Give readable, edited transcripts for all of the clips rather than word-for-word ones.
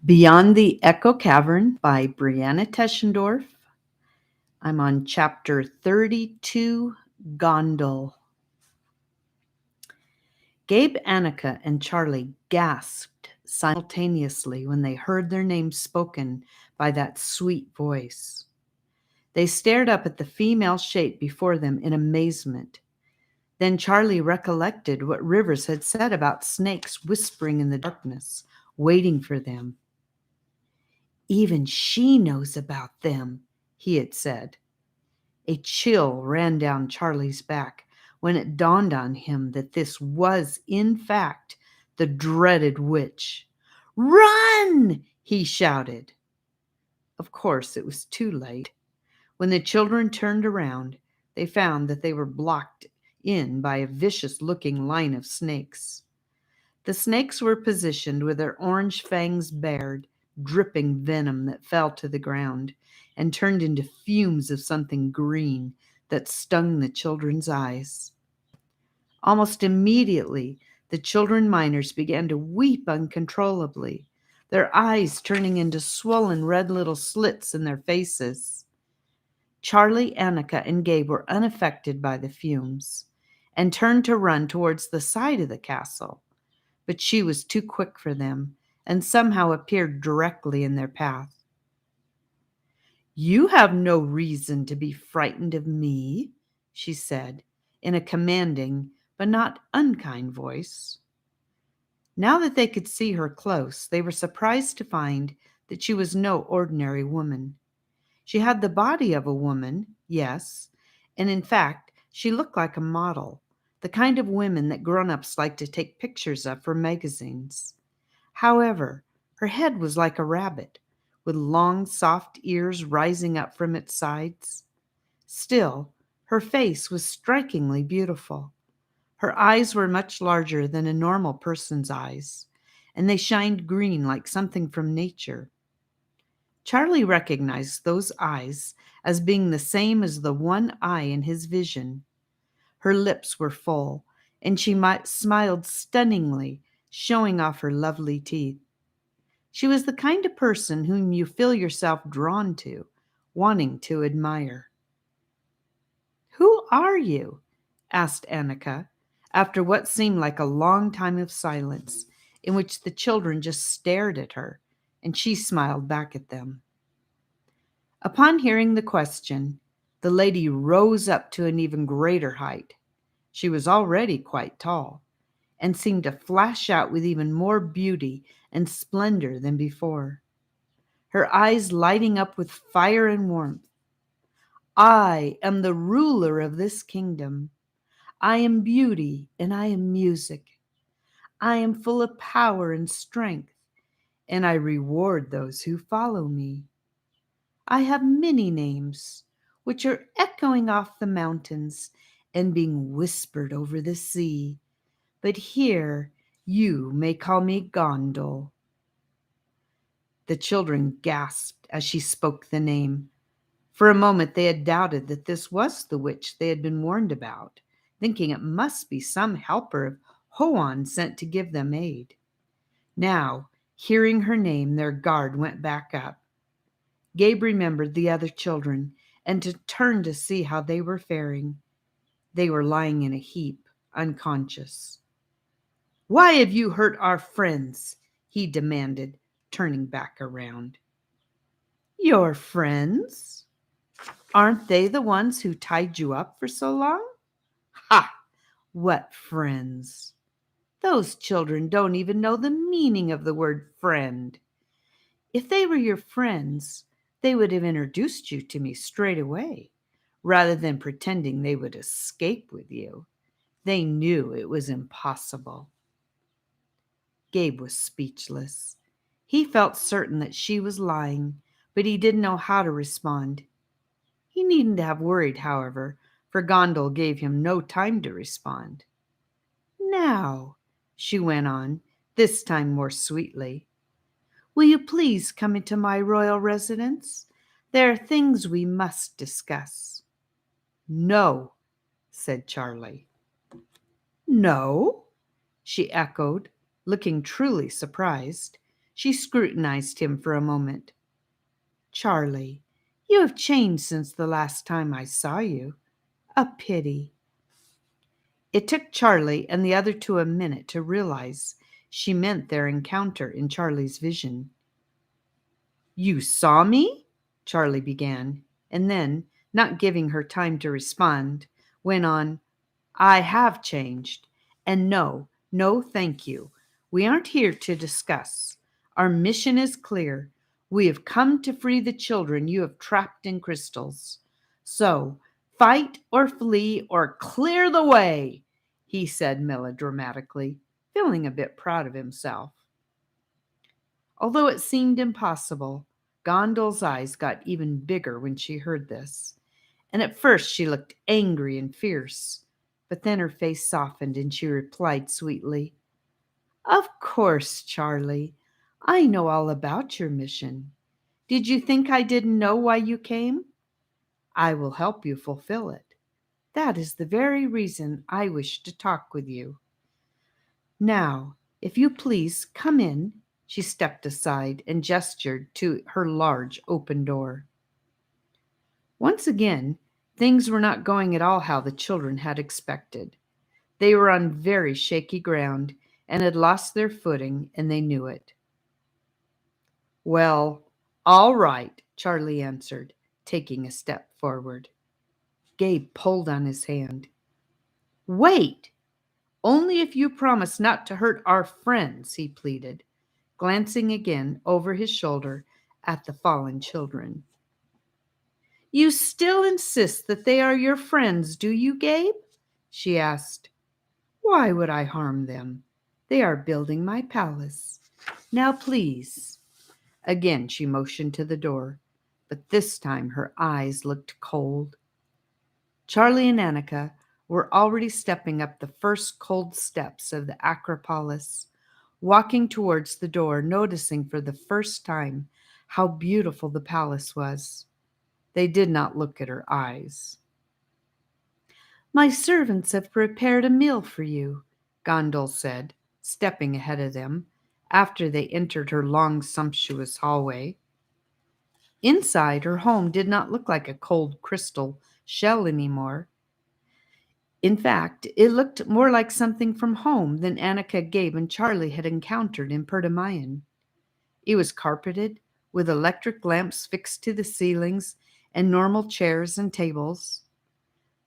Beyond the Echo Cavern by BreAnna Teschendorf. I'm on chapter 32, Gondul. Gabe, Annika, and Charlie gasped simultaneously when they heard their names spoken by that sweet voice. They stared up at the female shape before them in amazement. Then Charlie recollected what Rivers had said about snakes whispering in the darkness, waiting for them. Even she knows about them, he had said. A chill ran down Charlie's back when it dawned on him that this was, in fact, the dreaded witch. "Run!" he shouted. Of course, it was too late. When the children turned around, they found that they were blocked in by a vicious-looking line of snakes. The snakes were positioned with their orange fangs bared, dripping venom that fell to the ground and turned into fumes of something green that stung the children's eyes. Almost immediately, the children miners began to weep uncontrollably, their eyes turning into swollen red little slits in their faces. Charlie, Annika, and Gabe were unaffected by the fumes and turned to run towards the side of the castle, but she was too quick for them and somehow appeared directly in their path. "You have no reason to be frightened of me," she said, in a commanding but not unkind voice. Now that they could see her close, they were surprised to find that she was no ordinary woman. She had the body of a woman, yes, and in fact, she looked like a model, the kind of women that grown-ups like to take pictures of for magazines. However, her head was like a rabbit, with long, soft ears rising up from its sides. Still, her face was strikingly beautiful. Her eyes were much larger than a normal person's eyes, and they shined green like something from nature. Charlie recognized those eyes as being the same as the one eye in his vision. Her lips were full, and she smiled stunningly, showing off her lovely teeth. She was the kind of person whom you feel yourself drawn to, wanting to admire. "Who are you?" asked Annika, after what seemed like a long time of silence, in which the children just stared at her, and she smiled back at them. Upon hearing the question, the lady rose up to an even greater height. She was already quite tall, and seemed to flash out with even more beauty and splendor than before, her eyes lighting up with fire and warmth. "I am the ruler of this kingdom. I am beauty and I am music. I am full of power and strength, and I reward those who follow me. I have many names, which are echoing off the mountains and being whispered over the sea. But here you may call me Gondul." The children gasped as she spoke the name. For a moment they had doubted that this was the witch they had been warned about, thinking it must be some helper of Hoan sent to give them aid. Now, hearing her name, their guard went back up. Gabe remembered the other children and turned to see how they were faring. They were lying in a heap, unconscious. "Why have you hurt our friends?" he demanded, turning back around. "Your friends? Aren't they the ones who tied you up for so long?" "Ha! What friends? Those children don't even know the meaning of the word friend. If they were your friends, they would have introduced you to me straight away, rather than pretending they would escape with you. They knew it was impossible." Gabe was speechless. He felt certain that she was lying, but he didn't know how to respond. He needn't have worried, however, for Gondul gave him no time to respond. "Now," she went on, this time more sweetly, "will you please come into my royal residence? There are things we must discuss." "No," said Charlie. "No?" she echoed, looking truly surprised. She scrutinized him for a moment. Charlie, you have changed since the last time I saw you. A pity. It took Charlie and the other two a minute to realize she meant their encounter in Charlie's vision. You saw me? Charlie began, and then, not giving her time to respond, went on, I have changed. And no, thank you. We aren't here to discuss. Our mission is clear. We have come to free the children you have trapped in crystals. So, fight or flee or clear the way, he said melodramatically, feeling a bit proud of himself. Although it seemed impossible, Gondul's eyes got even bigger when she heard this, and at first she looked angry and fierce, but then her face softened and she replied sweetly, Of course, Charlie. I know all about your mission. Did you think I didn't know why you came? I will help you fulfill it. That is the very reason I wish to talk with you. Now, if you please, come in. She stepped aside and gestured to her large open door. Once again, things were not going at all how the children had expected. They were on very shaky ground and had lost their footing, and they knew it. Well, all right, Charlie answered, taking a step forward. Gabe pulled on his hand. Wait! Only if you promise not to hurt our friends, he pleaded, glancing again over his shoulder at the fallen children. You still insist that they are your friends, do you, Gabe? She asked. Why would I harm them? They are building my palace. Now, please. Again, she motioned to the door, but this time her eyes looked cold. Charlie and Annika were already stepping up the first cold steps of the Acropolis, walking towards the door, noticing for the first time how beautiful the palace was. They did not look at her eyes. My servants have prepared a meal for you, Gondul said, stepping ahead of them after they entered her long, sumptuous hallway. Inside, her home did not look like a cold crystal shell anymore. In fact, it looked more like something from home than Annika, Gabe, and Charlie had encountered in Perdamayan. It was carpeted, with electric lamps fixed to the ceilings and normal chairs and tables.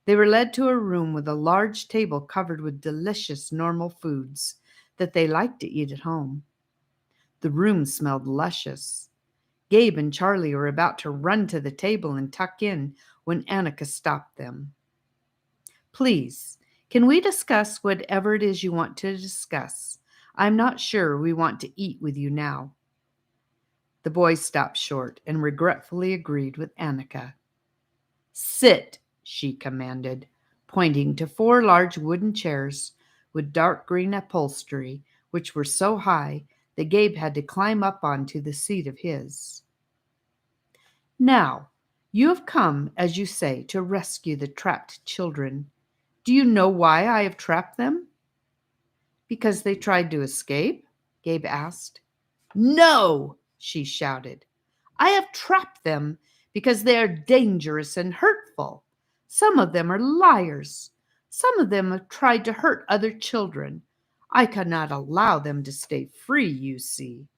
They were led to a room with a large table covered with delicious normal foods that they liked to eat at home. The room smelled luscious. Gabe and Charlie were about to run to the table and tuck in when Annika stopped them. Please, can we discuss whatever it is you want to discuss? I'm not sure we want to eat with you now. The boys stopped short and regretfully agreed with Annika. Sit, she commanded, pointing to 4 large wooden chairs with dark green upholstery, which were so high that Gabe had to climb up onto the seat of his. Now, you have come, as you say, to rescue the trapped children. Do you know why I have trapped them? Because they tried to escape? Gabe asked. No, she shouted. I have trapped them because they are dangerous and hurtful. Some of them are liars. Some of them have tried to hurt other children. I cannot allow them to stay free, you see.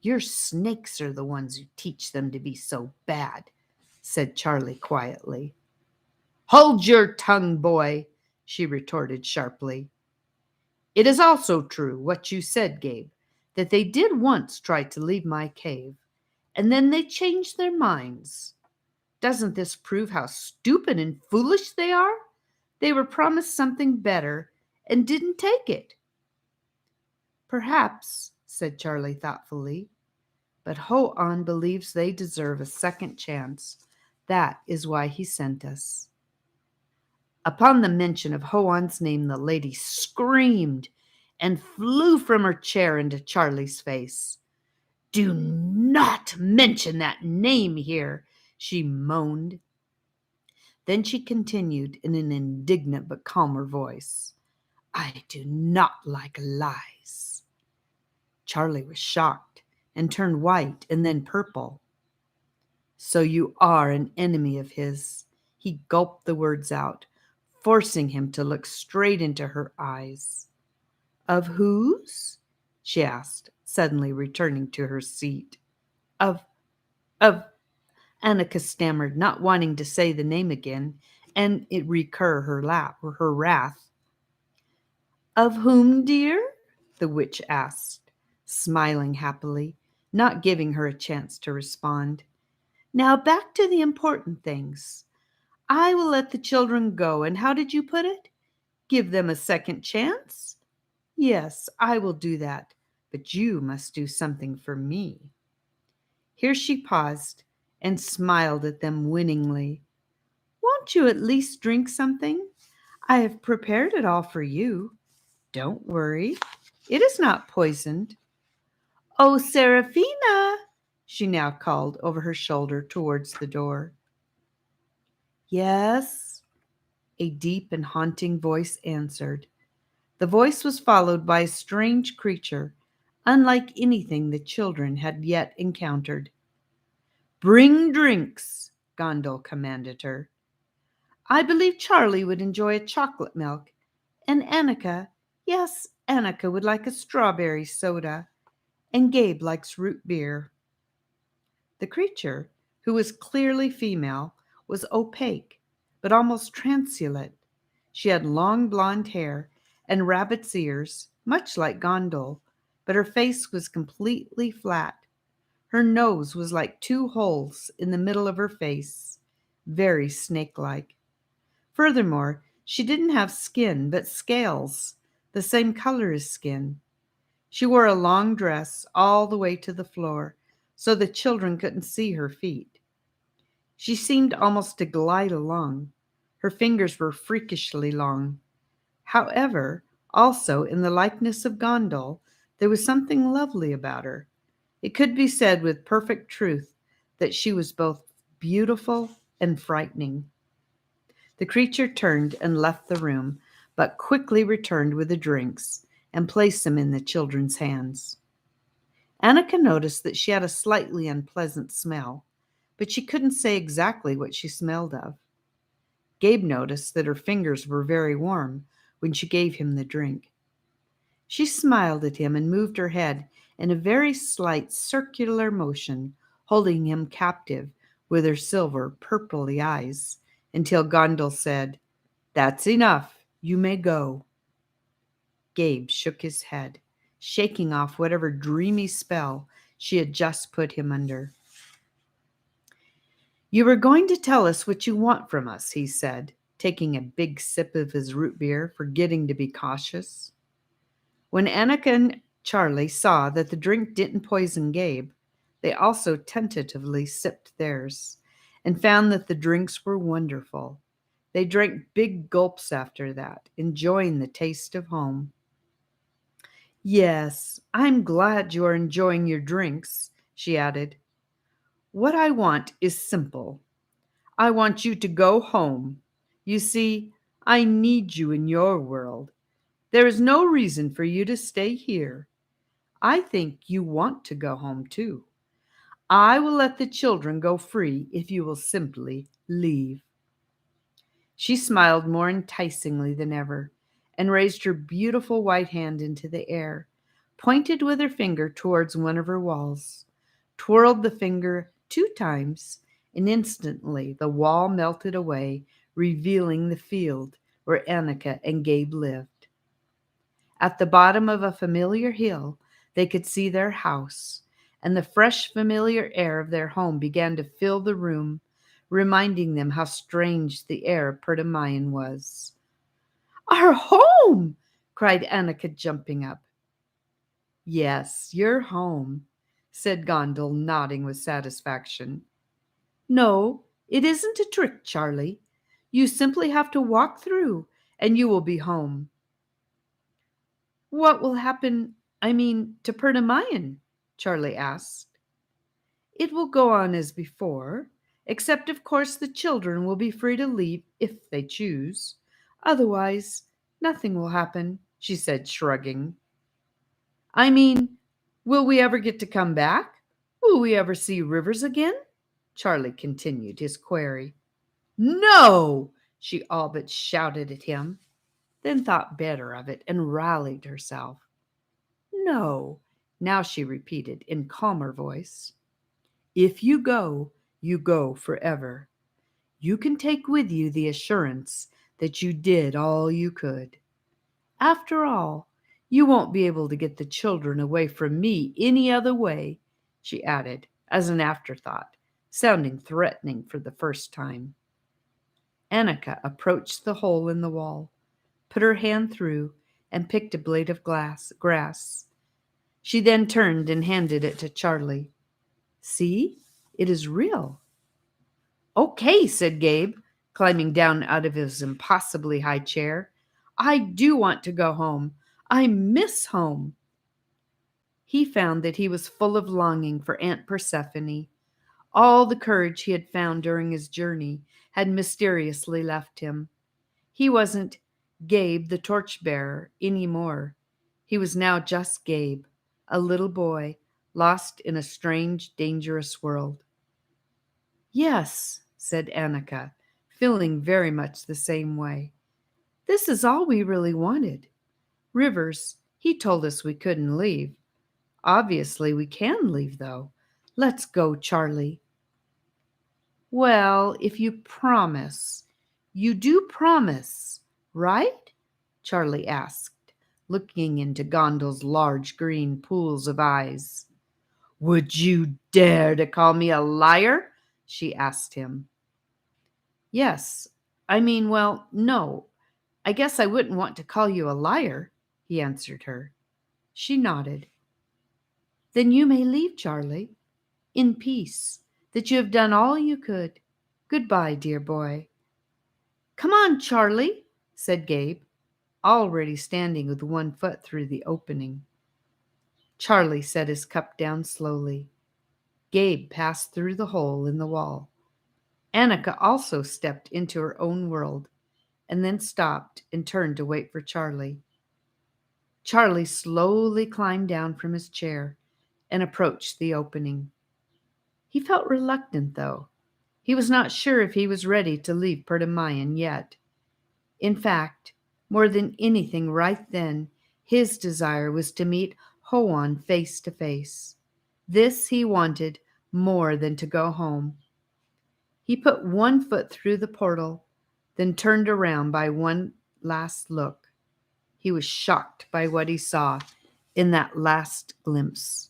Your snakes are the ones who teach them to be so bad, said Charlie quietly. Hold your tongue, boy, she retorted sharply. It is also true what you said, Gabe, that they did once try to leave my cave, and then they changed their minds. Doesn't this prove how stupid and foolish they are? They were promised something better and didn't take it. Perhaps, said Charlie thoughtfully, but Ho-On believes they deserve a second chance. That is why he sent us. Upon the mention of Ho-On's name, the lady screamed and flew from her chair into Charlie's face. Do not mention that name here, she moaned. Then she continued in an indignant but calmer voice. I do not like lies. Charlie was shocked and turned white and then purple. So you are an enemy of his. He gulped the words out, forcing him to look straight into her eyes. Of whose? She asked, suddenly returning to her seat. Of, Annika stammered, not wanting to say the name again, and it recur her wrath. Of whom, dear? The witch asked, smiling happily, not giving her a chance to respond. Now back to the important things. I will let the children go, and how did you put it? Give them a second chance? Yes, I will do that, but you must do something for me. Here she paused and smiled at them winningly. Won't you at least drink something? I have prepared it all for you. Don't worry, it is not poisoned. Oh, Seraphina, she now called over her shoulder towards the door. Yes, a deep and haunting voice answered. The voice was followed by a strange creature, unlike anything the children had yet encountered. Bring drinks, Gondul commanded her. I believe Charlie would enjoy a chocolate milk, and Annika, yes, Annika would like a strawberry soda, and Gabe likes root beer. The creature, who was clearly female, was opaque, but almost translucent. She had long blonde hair and rabbit's ears, much like Gondul, but her face was completely flat. Her nose was like two holes in the middle of her face, very snake-like. Furthermore, she didn't have skin, but scales, the same color as skin. She wore a long dress all the way to the floor, so the children couldn't see her feet. She seemed almost to glide along. Her fingers were freakishly long. However, also in the likeness of Gondul, there was something lovely about her. It could be said with perfect truth that she was both beautiful and frightening. The creature turned and left the room, but quickly returned with the drinks and placed them in the children's hands. Annika noticed that she had a slightly unpleasant smell, but she couldn't say exactly what she smelled of. Gabe noticed that her fingers were very warm when she gave him the drink. She smiled at him and moved her head in a very slight circular motion, holding him captive with her silver, purpley eyes, until Gondul said, That's enough. You may go. Gabe shook his head, shaking off whatever dreamy spell she had just put him under. You were going to tell us what you want from us, he said, taking a big sip of his root beer, forgetting to be cautious. When Annika and Charlie saw that the drink didn't poison Gabe, they also tentatively sipped theirs and found that the drinks were wonderful. They drank big gulps after that, enjoying the taste of home. Yes, I'm glad you are enjoying your drinks, she added. What I want is simple. I want you to go home. You see, I need you in your world. There is no reason for you to stay here. I think you want to go home too. I will let the children go free if you will simply leave. She smiled more enticingly than ever and raised her beautiful white hand into the air, pointed with her finger towards one of her walls, twirled the finger 2 times, and instantly the wall melted away, revealing the field where Annika and Gabe lived. At the bottom of a familiar hill, they could see their house, and the fresh, familiar air of their home began to fill the room, reminding them how strange the air of Pertamayan was. Our home! Cried Annika, jumping up. Yes, your home, said Gondul, nodding with satisfaction. No, it isn't a trick, Charlie. You simply have to walk through, and you will be home. What will happen, to Pertamayan? Charlie asked. It will go on as before, except of course the children will be free to leave if they choose. Otherwise, nothing will happen, she said, shrugging. I mean, Will we ever get to come back? Will we ever see rivers again? Charlie continued his query. No! She all but shouted at him, then thought better of it and rallied herself. No, now she repeated in calmer voice. If you go forever. You can take with you the assurance that you did all you could. After all, you won't be able to get the children away from me any other way, she added as an afterthought, sounding threatening for the first time. Annika approached the hole in the wall, put her hand through, and picked a blade of grass. She then turned and handed it to Charlie. See, it is real. Okay, said Gabe, climbing down out of his impossibly high chair. I do want to go home. I miss home. He found that he was full of longing for Aunt Persephone. All the courage he had found during his journey had mysteriously left him. He wasn't Gabe the torchbearer any more. He was now just Gabe, a little boy lost in a strange, dangerous world. Yes, said Annika, feeling very much the same way. This is all we really wanted. Rivers, he told us we couldn't leave. Obviously, we can leave, though. Let's go, Charlie. Well, if you promise. You do promise, right? Charlie asked, looking into Gondul's large green pools of eyes. Would you dare to call me a liar? She asked him. Yes, well, no. I guess I wouldn't want to call you a liar, he answered her. She nodded. Then you may leave, Charlie, in peace, that you have done all you could. Goodbye, dear boy. Come on, Charlie, said Gabe, already standing with one foot through the opening. Charlie set his cup down slowly. Gabe passed through the hole in the wall. Annika also stepped into her own world and then stopped and turned to wait for Charlie. Charlie slowly climbed down from his chair and approached the opening. He felt reluctant, though. He was not sure if he was ready to leave Perdamayan yet. In fact, more than anything right then, his desire was to meet Hoan face to face. This he wanted more than to go home. He put one foot through the portal, then turned around by one last look. He was shocked by what he saw in that last glimpse.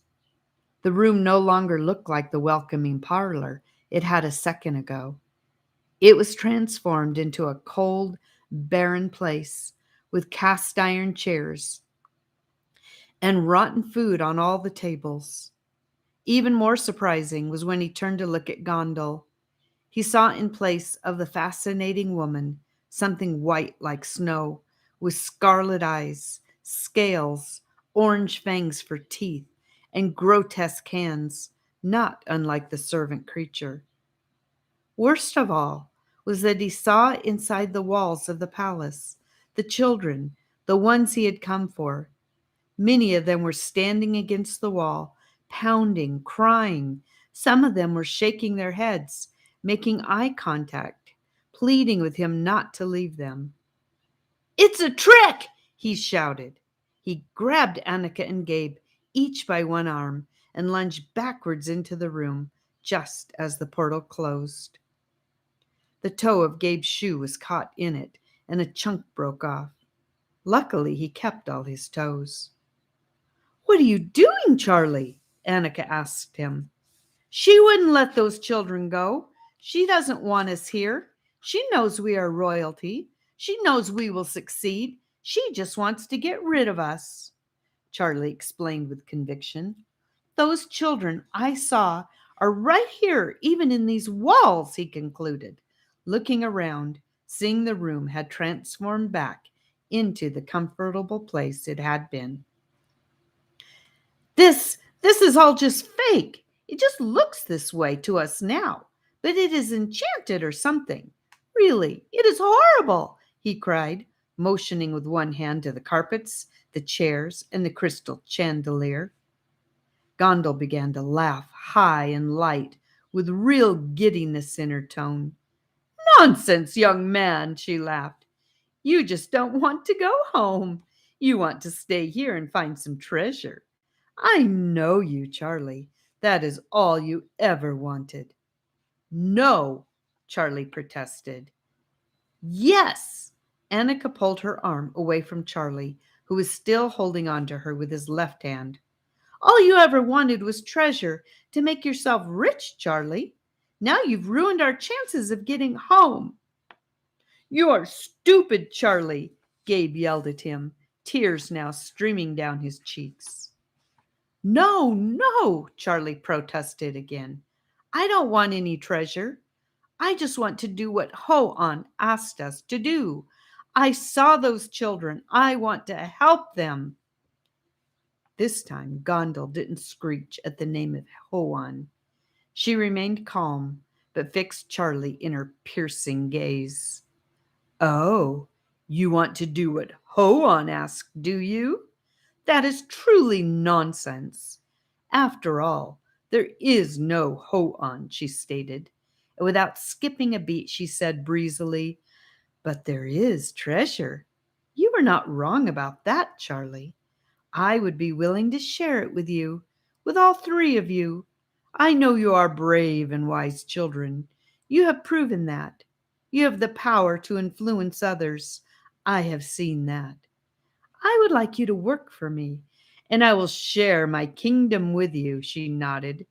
The room no longer looked like the welcoming parlor it had a second ago. It was transformed into a cold, barren place with cast iron chairs and rotten food on all the tables. Even more surprising was when he turned to look at Gondul. He saw in place of the fascinating woman something white like snow, with scarlet eyes, scales, orange fangs for teeth, and grotesque hands, not unlike the servant creature. Worst of all was that he saw inside the walls of the palace the children, the ones he had come for. Many of them were standing against the wall, pounding, crying. Some of them were shaking their heads, making eye contact, pleading with him not to leave them. It's a trick, he shouted. He grabbed Annika and Gabe, each by one arm, and lunged backwards into the room, just as the portal closed. The toe of Gabe's shoe was caught in it, and a chunk broke off. Luckily, he kept all his toes. What are you doing, Charlie? Annika asked him. She wouldn't let those children go. She doesn't want us here. She knows we are royalty. She knows we will succeed. She just wants to get rid of us, Charlie explained with conviction. Those children I saw are right here, even in these walls, he concluded, looking around, seeing the room had transformed back into the comfortable place it had been. This is all just fake. It just looks this way to us now, but it is enchanted or something. Really, it is horrible, he cried, motioning with one hand to the carpets, the chairs, and the crystal chandelier. Gondul began to laugh high and light, with real giddiness in her tone. Nonsense, young man, she laughed. You just don't want to go home. You want to stay here and find some treasure. I know you, Charlie. That is all you ever wanted. No, Charlie protested. Yes. Annika pulled her arm away from Charlie, who was still holding on to her with his left hand. All you ever wanted was treasure to make yourself rich, Charlie. Now you've ruined our chances of getting home. You are stupid, Charlie, Gabe yelled at him, tears now streaming down his cheeks. No, no, Charlie protested again. I don't want any treasure. I just want to do what Ho-On asked us to do. I saw those children. I want to help them. This time, Gondul didn't screech at the name of Ho-On. She remained calm, but fixed Charlie in her piercing gaze. Oh, you want to do what Ho-On asked, do you? That is truly nonsense. After all, there is no Ho-On, she stated. And without skipping a beat, she said breezily, But there is treasure. You were not wrong about that, Charlie. I would be willing to share it with all three of you. I know you are brave and wise children. You have proven that. You have the power to influence others. I have seen that. I would like you to work for me, and I will share my kingdom with you, she nodded,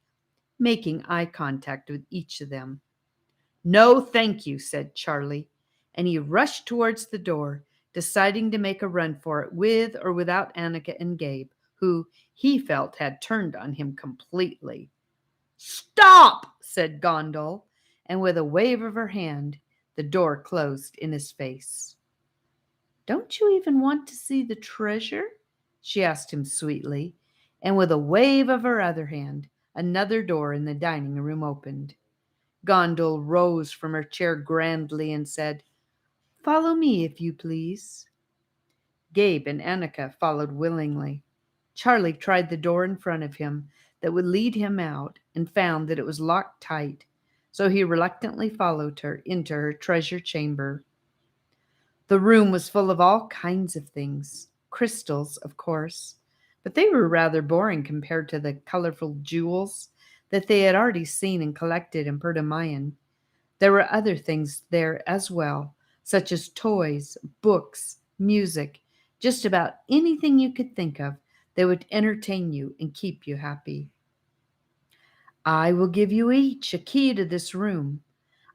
making eye contact with each of them. No, thank you, said Charlie, and he rushed towards the door, deciding to make a run for it with or without Annika and Gabe, who he felt had turned on him completely. Stop, said Gondul, and with a wave of her hand, the door closed in his face. Don't you even want to see the treasure? She asked him sweetly, and with a wave of her other hand, another door in the dining room opened. Gondul rose from her chair grandly and said, Follow me, if you please. Gabe and Annika followed willingly. Charlie tried the door in front of him that would lead him out and found that it was locked tight, so he reluctantly followed her into her treasure chamber. The room was full of all kinds of things, crystals, of course, but they were rather boring compared to the colorful jewels that they had already seen and collected in Pergamayan. There were other things there as well, such as toys, books, music, just about anything you could think of that would entertain you and keep you happy. I will give you each a key to this room.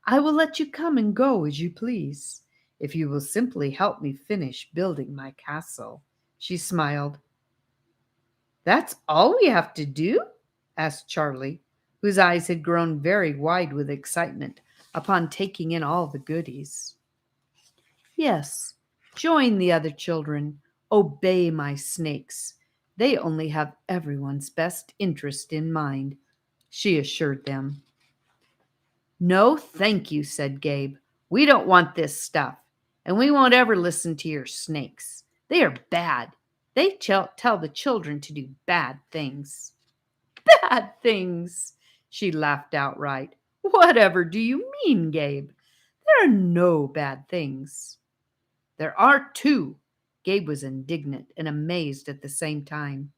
I will let you come and go as you please, if you will simply help me finish building my castle, she smiled. That's all we have to do? Asked Charlie, whose eyes had grown very wide with excitement upon taking in all the goodies. Yes, join the other children. Obey my snakes. They only have everyone's best interest in mind, she assured them. No, thank you, said Gabe. We don't want this stuff, and we won't ever listen to your snakes. They are bad. They tell the children to do bad things. Bad things, she laughed outright. Whatever do you mean, Gabe? There are no bad things. There are two. Gabe was indignant and amazed at the same time.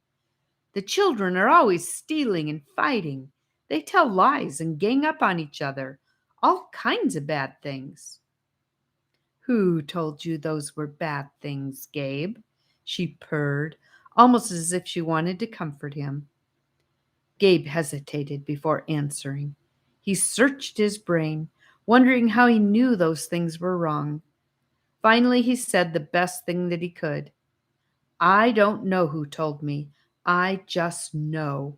The children are always stealing and fighting. They tell lies and gang up on each other. All kinds of bad things. Who told you those were bad things, Gabe? She purred, almost as if she wanted to comfort him. Gabe hesitated before answering. He searched his brain, wondering how he knew those things were wrong. Finally, he said the best thing that he could. I don't know who told me. I just know.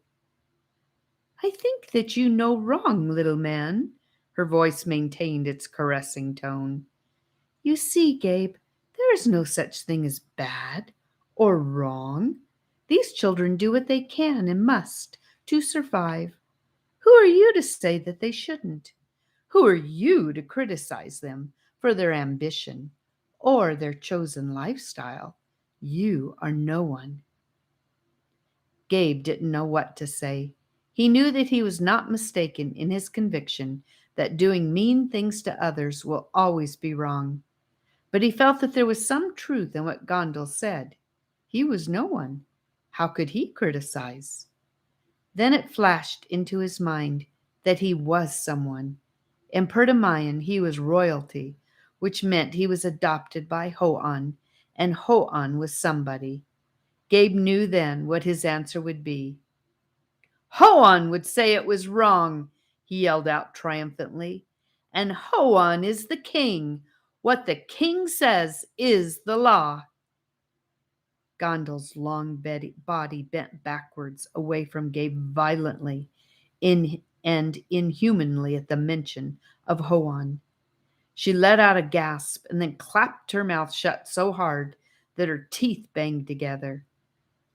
I think that you know wrong, little man. Her voice maintained its caressing tone. You see, Gabe, there is no such thing as bad or wrong. These children do what they can and must to survive. Who are you to say that they shouldn't? Who are you to criticize them for their ambition or their chosen lifestyle? You are no one. Gabe didn't know what to say. He knew that he was not mistaken in his conviction that doing mean things to others will always be wrong. But he felt that there was some truth in what Gondul said. He was no one. How could he criticize? Then it flashed into his mind that he was someone. In Pertamayan, he was royalty, which meant he was adopted by Ho'an, and Ho'an was somebody. Gabe knew then what his answer would be. Ho'an would say it was wrong, he yelled out triumphantly. And Ho'an is the king. What the king says is the law. Gondul's long body bent backwards away from Gabe violently and inhumanly at the mention of Ho'an. She let out a gasp and then clapped her mouth shut so hard that her teeth banged together.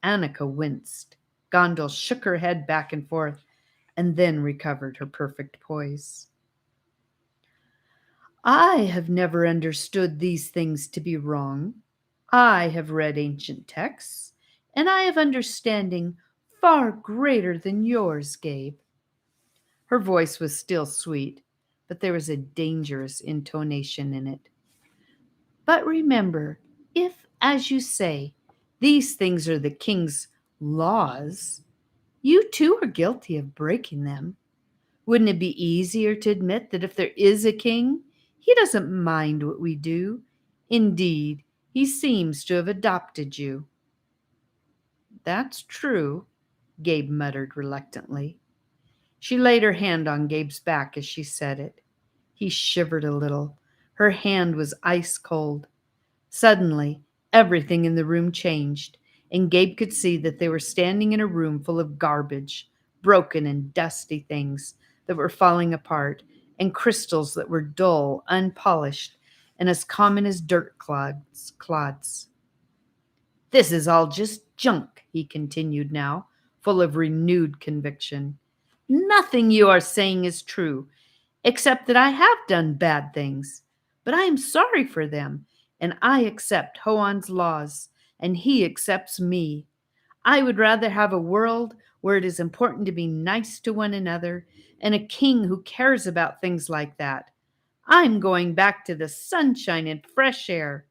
Annika winced. Gondul shook her head back and forth and then recovered her perfect poise. I have never understood these things to be wrong. I have read ancient texts, and I have understanding far greater than yours, Gabe. Her voice was still sweet, but there was a dangerous intonation in it. But remember, if, as you say, these things are the king's laws, you too are guilty of breaking them. Wouldn't it be easier to admit that if there is a king, he doesn't mind what we do? Indeed, he seems to have adopted you. That's true, Gabe muttered reluctantly. She laid her hand on Gabe's back as she said it. He shivered a little. Her hand was ice cold. Suddenly, everything in the room changed, and Gabe could see that they were standing in a room full of garbage, broken and dusty things that were falling apart, and crystals that were dull, unpolished, and as common as dirt clods. This is all just junk, he continued now, full of renewed conviction. Nothing you are saying is true, except that I have done bad things, but I am sorry for them, and I accept Ho'an's laws, and he accepts me. I would rather have a world where it is important to be nice to one another, and a king who cares about things like that. I'm going back to the sunshine and fresh air.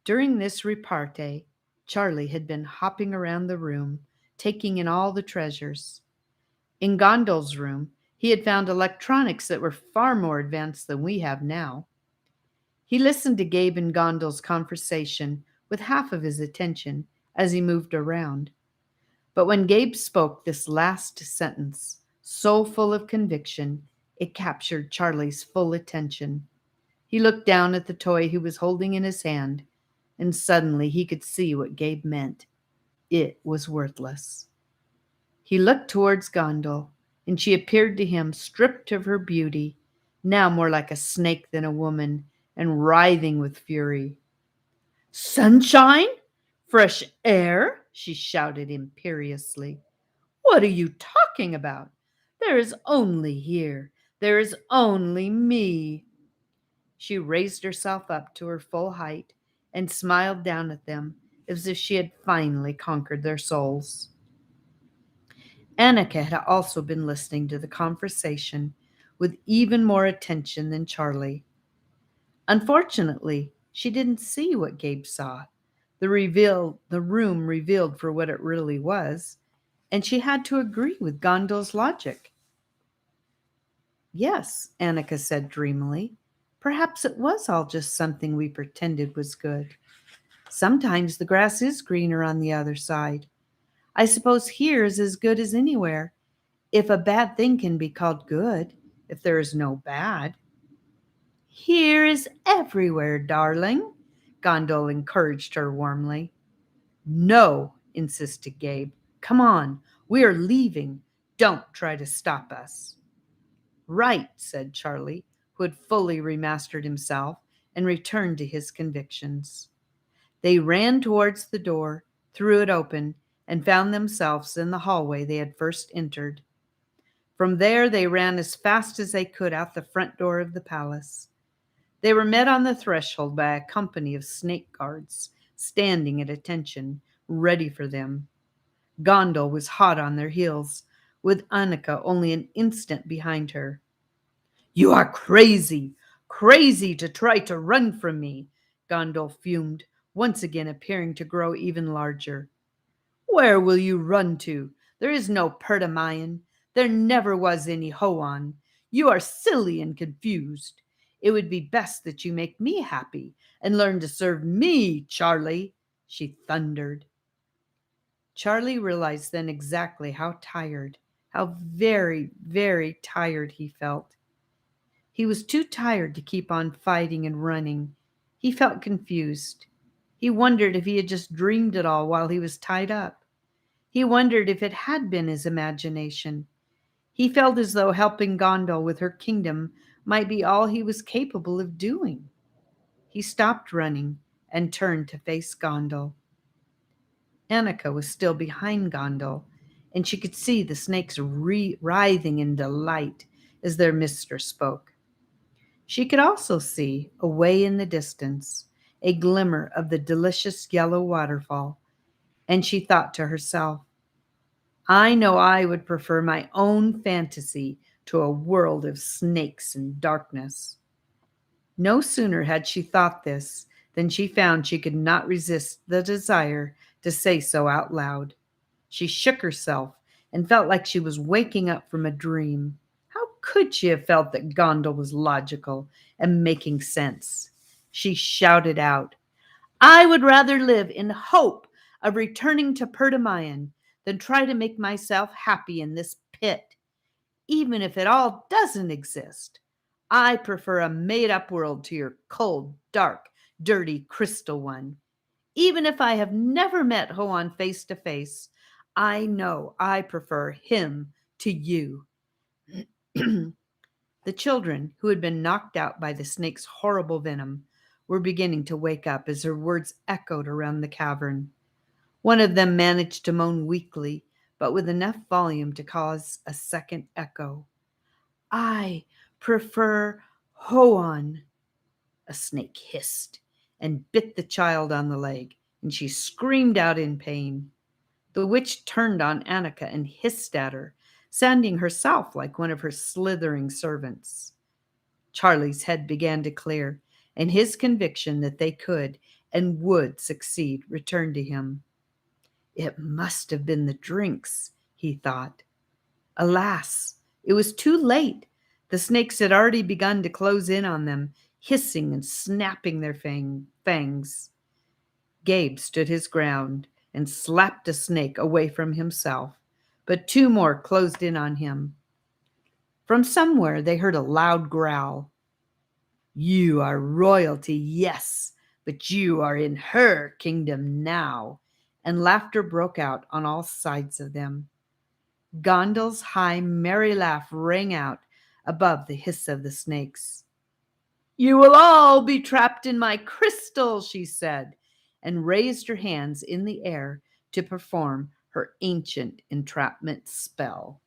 During this repartee, Charlie had been hopping around the room, taking in all the treasures. In Gondul's room, he had found electronics that were far more advanced than we have now. He listened to Gabe and Gondul's conversation with half of his attention as he moved around. But when Gabe spoke this last sentence, so full of conviction, it captured Charlie's full attention. He looked down at the toy he was holding in his hand, and suddenly he could see what Gabe meant. It was worthless. He looked towards Gondul, and she appeared to him stripped of her beauty, now more like a snake than a woman, and writhing with fury. Sunshine? Fresh air? She shouted imperiously. What are you talking about? There is only here. There is only me. She raised herself up to her full height and smiled down at them as if she had finally conquered their souls. Annika had also been listening to the conversation with even more attention than Charlie. Unfortunately, she didn't see what Gabe saw. The room revealed for what it really was, and she had to agree with Gondul's logic. Yes, Annika said dreamily. Perhaps it was all just something we pretended was good. Sometimes the grass is greener on the other side. I suppose here is as good as anywhere, if a bad thing can be called good, if there is no bad. Here is everywhere, darling, Gondul encouraged her warmly. No, insisted Gabe. Come on, we are leaving. Don't try to stop us. Right, said Charlie, who had fully remastered himself and returned to his convictions. They ran towards the door, threw it open, and found themselves in the hallway they had first entered. From there they ran as fast as they could out the front door of the palace. They were met on the threshold by a company of snake guards, standing at attention, ready for them. Gondul was hot on their heels, with Annika only an instant behind her. "You are crazy, crazy to try to run from me," Gondul fumed, once again appearing to grow even larger. "Where will you run to? There is no Pertamayan. There never was any Hoan. You are silly and confused. It would be best that you make me happy and learn to serve me, Charlie," she thundered. Charlie realized then exactly how tired, how very, very tired he felt. He was too tired to keep on fighting and running. He felt confused. He wondered if he had just dreamed it all while he was tied up. He wondered if it had been his imagination. He felt as though helping Gondul with her kingdom might be all he was capable of doing. He stopped running and turned to face Gondul. Annika was still behind Gondul, and she could see the snakes writhing in delight as their mistress spoke. She could also see, away in the distance, a glimmer of the delicious yellow waterfall, and she thought to herself, "I know I would prefer my own fantasy to a world of snakes and darkness." No sooner had she thought this than she found she could not resist the desire to say so out loud. She shook herself and felt like she was waking up from a dream. How could she have felt that Gondul was logical and making sense? She shouted out, "I would rather live in hope of returning to Pertamayan than try to make myself happy in this pit. Even if it all doesn't exist, I prefer a made-up world to your cold, dark, dirty crystal one. Even if I have never met Hoan face to face, I know I prefer him to you." The children, who had been knocked out by the snake's horrible venom, were beginning to wake up as her words echoed around the cavern. One of them managed to moan weakly, but with enough volume to cause a second echo. "I prefer Hoan." A snake hissed and bit the child on the leg, and she screamed out in pain. The witch turned on Annika and hissed at her, sounding herself like one of her slithering servants. Charlie's head began to clear, and his conviction that they could and would succeed returned to him. It must have been the drinks, he thought. Alas, it was too late. The snakes had already begun to close in on them, hissing and snapping their fangs. Gabe stood his ground and slapped a snake away from himself, but two more closed in on him. From somewhere they heard a loud growl. "You are royalty, yes, but you are in her kingdom now," and laughter broke out on all sides of them. Gondul's high, merry laugh rang out above the hiss of the snakes. "You will all be trapped in my crystal," she said, and raised her hands in the air to perform her ancient entrapment spell.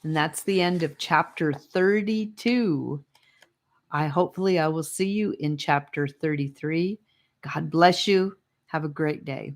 And that's the end of chapter 32. Hopefully I will see you in chapter 33. God bless you. Have a great day.